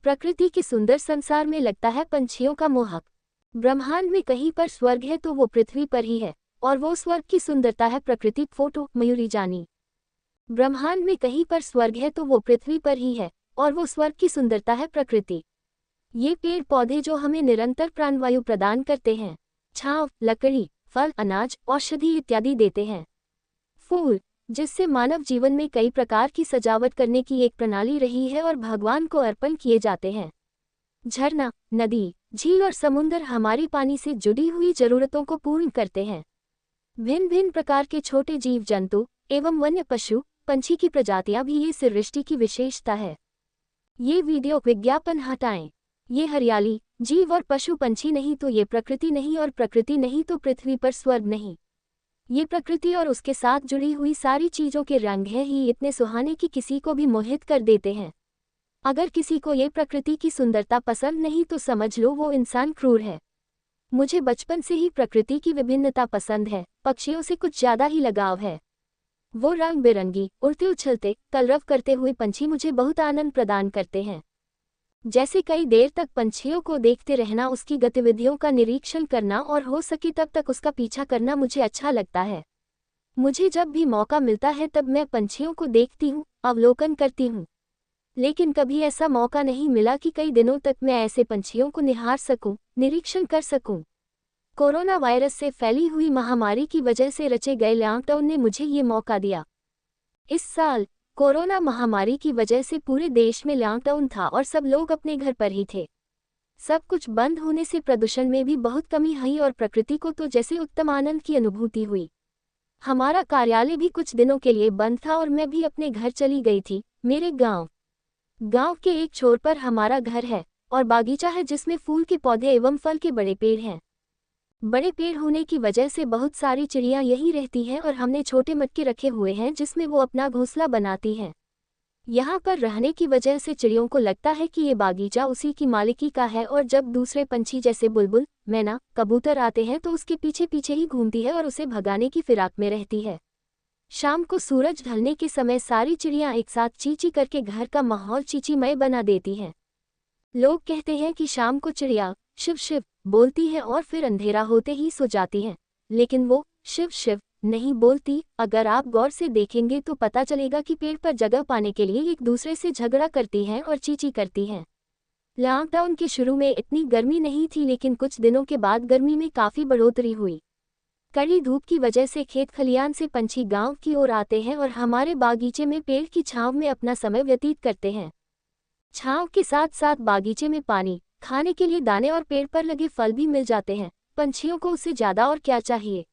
प्रकृति के सुंदर संसार में लगता है पंछियों का मोहक। ब्रह्मांड में कहीं पर स्वर्ग है तो वो पृथ्वी पर ही है, और वो स्वर्ग की सुंदरता है प्रकृति। फोटो मयूरी जानी। ब्रह्मांड में कहीं पर स्वर्ग है तो वो पृथ्वी पर ही है, और वो स्वर्ग की सुंदरता है प्रकृति। ये पेड़ पौधे जो हमें निरंतर प्राणवायु प्रदान करते हैं, छांव, लकड़ी, फल, अनाज, औषधि इत्यादि देते हैं। फूल, जिससे मानव जीवन में कई प्रकार की सजावट करने की एक प्रणाली रही है और भगवान को अर्पण किए जाते हैं। झरना, नदी, झील और समुद्र हमारी पानी से जुड़ी हुई जरूरतों को पूर्ण करते हैं। भिन्न भिन्न प्रकार के छोटे जीव जंतु एवं वन्य पशु पंछी की प्रजातियां भी ये सृष्टि की विशेषता है। ये वीडियो विज्ञापन हटाएं। ये हरियाली, जीव और पशु पंछी नहीं तो ये प्रकृति नहीं, और प्रकृति नहीं तो पृथ्वी पर स्वर्ग नहीं। ये प्रकृति और उसके साथ जुड़ी हुई सारी चीजों के रंग हैं ही इतने सुहाने कि किसी को भी मोहित कर देते हैं। अगर किसी को ये प्रकृति की सुंदरता पसंद नहीं तो समझ लो वो इंसान क्रूर है। मुझे बचपन से ही प्रकृति की विभिन्नता पसंद है। पक्षियों से कुछ ज्यादा ही लगाव है। वो रंग बिरंगी, उड़ते उछलते, कलरव करते हुए पंछी मुझे बहुत आनंद प्रदान करते हैं। जैसे कई देर तक पंछियों को देखते रहना, उसकी गतिविधियों का निरीक्षण करना और हो सके तब तक उसका पीछा करना मुझे अच्छा लगता है। मुझे जब भी मौका मिलता है तब मैं पंछियों को देखती हूँ, अवलोकन करती हूँ। लेकिन कभी ऐसा मौका नहीं मिला कि कई दिनों तक मैं ऐसे पंछियों को निहार सकूं, निरीक्षण कर सकूं। कोरोना वायरस से फैली हुई महामारी की वजह से रचे गए लॉकडाउन ने मुझे ये मौका दिया। इस साल कोरोना महामारी की वजह से पूरे देश में लॉकडाउन था और सब लोग अपने घर पर ही थे। सब कुछ बंद होने से प्रदूषण में भी बहुत कमी आई और प्रकृति को तो जैसे उत्तम आनंद की अनुभूति हुई। हमारा कार्यालय भी कुछ दिनों के लिए बंद था और मैं भी अपने घर चली गई थी, मेरे गांव के एक छोर पर हमारा घर है और बागीचा है जिसमें फूल के पौधे एवं फल के बड़े पेड़ हैं। बड़े पेड़ होने की वजह से बहुत सारी चिड़ियां यहीं रहती हैं और हमने छोटे मटके रखे हुए हैं जिसमें वो अपना घोंसला बनाती हैं। यहाँ पर रहने की वजह से चिड़ियों को लगता है कि ये बागीचा उसी की मालिकी का है, और जब दूसरे पंछी जैसे बुलबुल, मैना, कबूतर आते हैं तो उसके पीछे पीछे ही घूमती है और उसे भगाने की फिराक में रहती है। शाम को सूरज ढलने के समय सारी चिड़ियां एक साथ चींची करके घर का माहौल चींचीमय बना देती हैं। लोग कहते हैं कि शाम को चिड़िया शिव शिव बोलती है और फिर अंधेरा होते ही सो जाती हैं, लेकिन वो शिव शिव नहीं बोलती। अगर आप गौर से देखेंगे तो पता चलेगा कि पेड़ पर जगह पाने के लिए एक दूसरे से झगड़ा करती हैं और चींची करती हैं। लॉकडाउन के शुरू में इतनी गर्मी नहीं थी, लेकिन कुछ दिनों के बाद गर्मी में काफ़ी बढ़ोतरी हुई। कड़ी धूप की वजह से खेत खलियान से पंछी गांव की ओर आते हैं और हमारे बागीचे में पेड़ की छांव में अपना समय व्यतीत करते हैं। छांव के साथ साथ बागीचे में पानी, खाने के लिए दाने और पेड़ पर लगे फल भी मिल जाते हैं। पंछियों को उससे ज़्यादा और क्या चाहिए।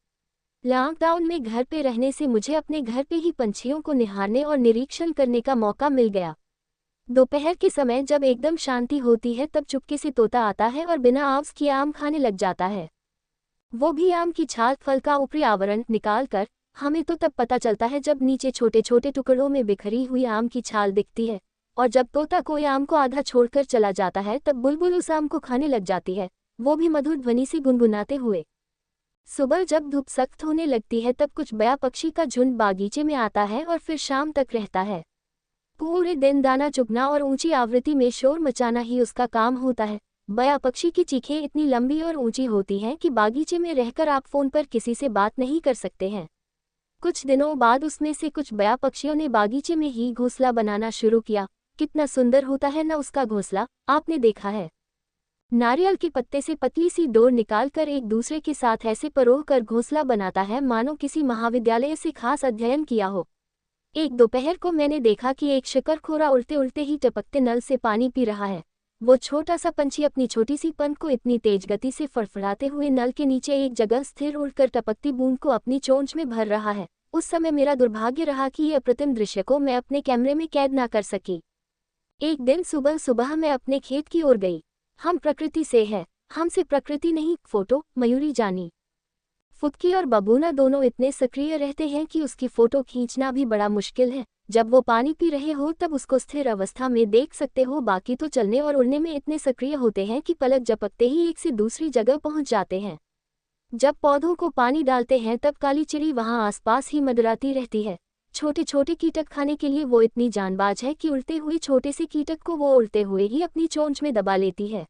लॉकडाउन में घर पे रहने से मुझे अपने घर पे ही पंछियों को निहारने और निरीक्षण करने का मौका मिल गया। दोपहर के समय जब एकदम शांति होती है तब चुपके से तोता आता है और बिना आवाज़ किए आम खाने लग जाता है। वो भी आम की छाल, फल का ऊपरी आवरण निकाल कर। हमें तो तब पता चलता है जब नीचे छोटे छोटे टुकड़ों में बिखरी हुई आम की छाल दिखती है, और जब तोता कोई आम को आधा छोड़कर चला जाता है तब बुलबुल उस आम को खाने लग जाती है, वो भी मधुर ध्वनि से गुनगुनाते हुए। सुबह जब धूप सख्त होने लगती है तब कुछ बया पक्षी का झुंड बागीचे में आता है और फिर शाम तक रहता है। पूरे दिन दाना चुगना और ऊंची आवृत्ति में शोर मचाना ही उसका काम होता है। बया पक्षी की चीखें इतनी लंबी और ऊंची होती हैं कि बागीचे में रहकर आप फोन पर किसी से बात नहीं कर सकते हैं। कुछ दिनों बाद उसमें से कुछ बया पक्षियों ने बागीचे में ही घोंसला बनाना शुरू किया। कितना सुंदर होता है ना उसका घोंसला, आपने देखा है। नारियल के पत्ते से पतली सी डोर निकालकर एक दूसरे के साथ ऐसे परोह कर घोंसला बनाता है मानो किसी महाविद्यालय से खास अध्ययन किया हो। एक दोपहर को मैंने देखा कि एक शिकरखोरा उल्टे उल्टे ही टपकते नल से पानी पी रहा है। वो छोटा सा पंछी अपनी छोटी सी पंख को इतनी तेज गति से फड़फड़ाते हुए नल के नीचे एक जगह स्थिर उड़कर टपकती बूंद को अपनी चोंच में भर रहा है। उस समय मेरा दुर्भाग्य रहा कि ये अप्रतिम दृश्य को मैं अपने कैमरे में कैद ना कर सकी। एक दिन सुबह सुबह मैं अपने खेत की ओर गई। हम प्रकृति से है, हमसे प्रकृति नहीं। फोटो मयूरी जानी। फुदकी और बबूना दोनों इतने सक्रिय रहते हैं कि उसकी फोटो खींचना भी बड़ा मुश्किल है। जब वो पानी पी रहे हो तब उसको स्थिर अवस्था में देख सकते हो, बाकी तो चलने और उड़ने में इतने सक्रिय होते हैं कि पलक झपकते ही एक से दूसरी जगह पहुंच जाते हैं। जब पौधों को पानी डालते हैं तब काली चिड़ी वहां आसपास ही मंडराती रहती है। छोटे छोटे कीटक खाने के लिए वो इतनी जानबाज है कि उड़ते हुए छोटे से कीटक को वो उड़ते हुए ही अपनी चोंच में दबा लेती है।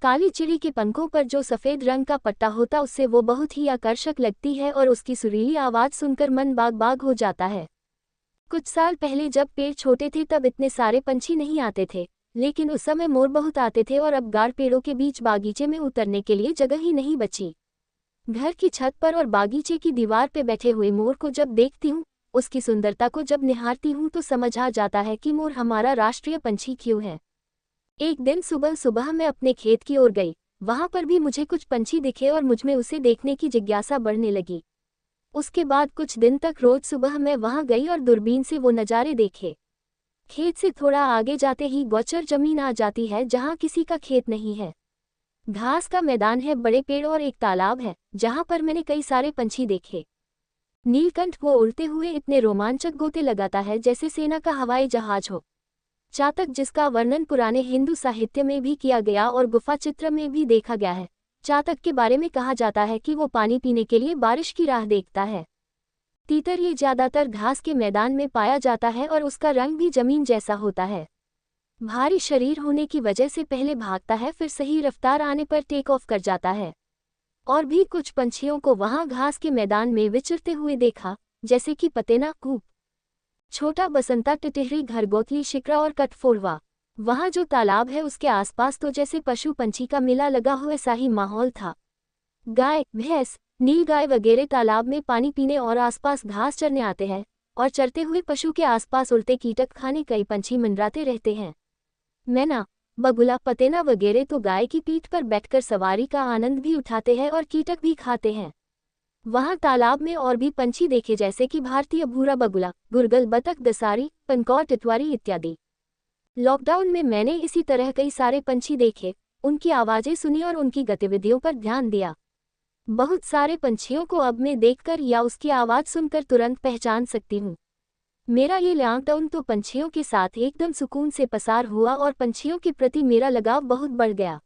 काली चिड़ी के पंखों पर जो सफ़ेद रंग का पट्टा होता उससे वो बहुत ही आकर्षक लगती है और उसकी सुरीली आवाज़ सुनकर मन बाग बाग हो जाता है। कुछ साल पहले जब पेड़ छोटे थे तब इतने सारे पंछी नहीं आते थे, लेकिन उस समय मोर बहुत आते थे और अब गाढ़ पेड़ों के बीच बागीचे में उतरने के लिए जगह ही नहीं बची। घर की छत पर और बागीचे की दीवार पे बैठे हुए मोर को जब देखती हूँ, उसकी सुंदरता को जब निहारती हूँ तो समझ आ जाता है कि मोर हमारा राष्ट्रीय पंछी क्यों है। एक दिन सुबह सुबह मैं अपने खेत की ओर गई। वहां पर भी मुझे कुछ पंछी दिखे और मुझमें उसे देखने की जिज्ञासा बढ़ने लगी। उसके बाद कुछ दिन तक रोज सुबह मैं वहां गई और दूरबीन से वो नज़ारे देखे। खेत से थोड़ा आगे जाते ही गोचर जमीन आ जाती है जहां किसी का खेत नहीं है। घास का मैदान है, बड़े पेड़ और एक तालाब है जहां पर मैंने कई सारे पंछी देखे। नीलकंठ वो उड़ते हुए इतने रोमांचक गोते लगाता है जैसे सेना का हवाई जहाज हो। चातक, जिसका वर्णन पुराने हिंदू साहित्य में भी किया गया और गुफा चित्र में भी देखा गया है। चातक के बारे में कहा जाता है कि वो पानी पीने के लिए बारिश की राह देखता है। तीतर, ये ज्यादातर घास के मैदान में पाया जाता है और उसका रंग भी जमीन जैसा होता है। भारी शरीर होने की वजह से पहले भागता है, फिर सही रफ्तार आने पर टेक ऑफ कर जाता है। और भी कुछ पंछियों को वहां घास के मैदान में विचरते हुए देखा, जैसे कि पतेना, कूप, छोटा बसंता, टिटहरी, घरगोतली, शिकरा और कटफोड़वा। वहां जो तालाब है उसके आसपास तो जैसे पशु पंछी का मेला लगा हुआ ऐसा ही माहौल था। गाय, भैंस, नीलगाय वगैरह तालाब में पानी पीने और आसपास घास चरने आते हैं और चरते हुए पशु के आसपास उड़ते कीटक खाने कई पंछी मंडराते रहते हैं। मैना, बगुला, पतेना वगैरह तो गाय की पीठ पर बैठकर सवारी का आनंद भी उठाते हैं और कीटक भी खाते हैं। वहां तालाब में और भी पंछी देखे जैसे कि भारतीय भूरा बगुला, गुरगल, बतख, दसारी, पनकौर, टिटवारी इत्यादि। लॉकडाउन में मैंने इसी तरह कई सारे पंछी देखे, उनकी आवाज़ें सुनी और उनकी गतिविधियों पर ध्यान दिया। बहुत सारे पंछियों को अब मैं देखकर या उसकी आवाज़ सुनकर तुरंत पहचान सकती हूँ। मेरा ये लॉकडाउन तो पंछियों के साथ एकदम सुकून से पसार हुआ और पंछियों के प्रति मेरा लगाव बहुत बढ़ गया।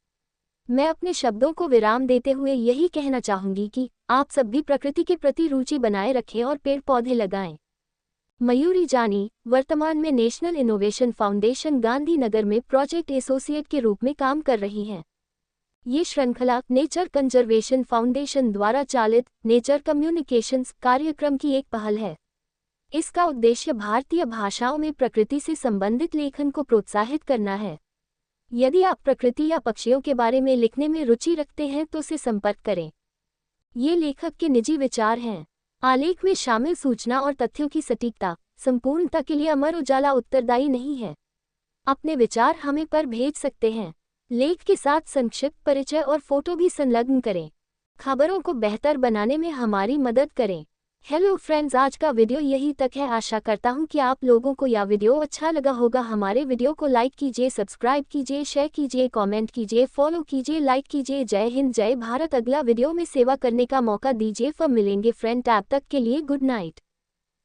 मैं अपने शब्दों को विराम देते हुए यही कहना चाहूंगी कि आप सब भी प्रकृति के प्रति रुचि बनाए रखें और पेड़ पौधे लगाएं। मयूरी जानी वर्तमान में नेशनल इनोवेशन फाउंडेशन गांधीनगर में प्रोजेक्ट एसोसिएट के रूप में काम कर रही हैं। ये श्रृंखला नेचर कंजर्वेशन फाउंडेशन द्वारा चालित नेचर कम्युनिकेशंस कार्यक्रम की एक पहल है। इसका उद्देश्य भारतीय भाषाओं में प्रकृति से संबंधित लेखन को प्रोत्साहित करना है। यदि आप प्रकृति या पक्षियों के बारे में लिखने में रुचि रखते हैं तो से संपर्क करें। ये लेखक के निजी विचार हैं। आलेख में शामिल सूचना और तथ्यों की सटीकता, संपूर्णता के लिए अमर उजाला उत्तरदायी नहीं है। अपने विचार हमें पर भेज सकते हैं। लेख के साथ संक्षिप्त परिचय और फोटो भी संलग्न करें। खबरों को बेहतर बनाने में हमारी मदद करें। हेलो फ्रेंड्स, आज का वीडियो यही तक है। आशा करता हूँ कि आप लोगों को यह वीडियो अच्छा लगा होगा। हमारे वीडियो को लाइक कीजिए, सब्सक्राइब कीजिए, शेयर कीजिए, कमेंट कीजिए, फॉलो कीजिए, लाइक कीजिए। जय हिंद, जय भारत। अगला वीडियो में सेवा करने का मौका दीजिए। फिर मिलेंगे फ्रेंड, तब तक के लिए गुड नाइट।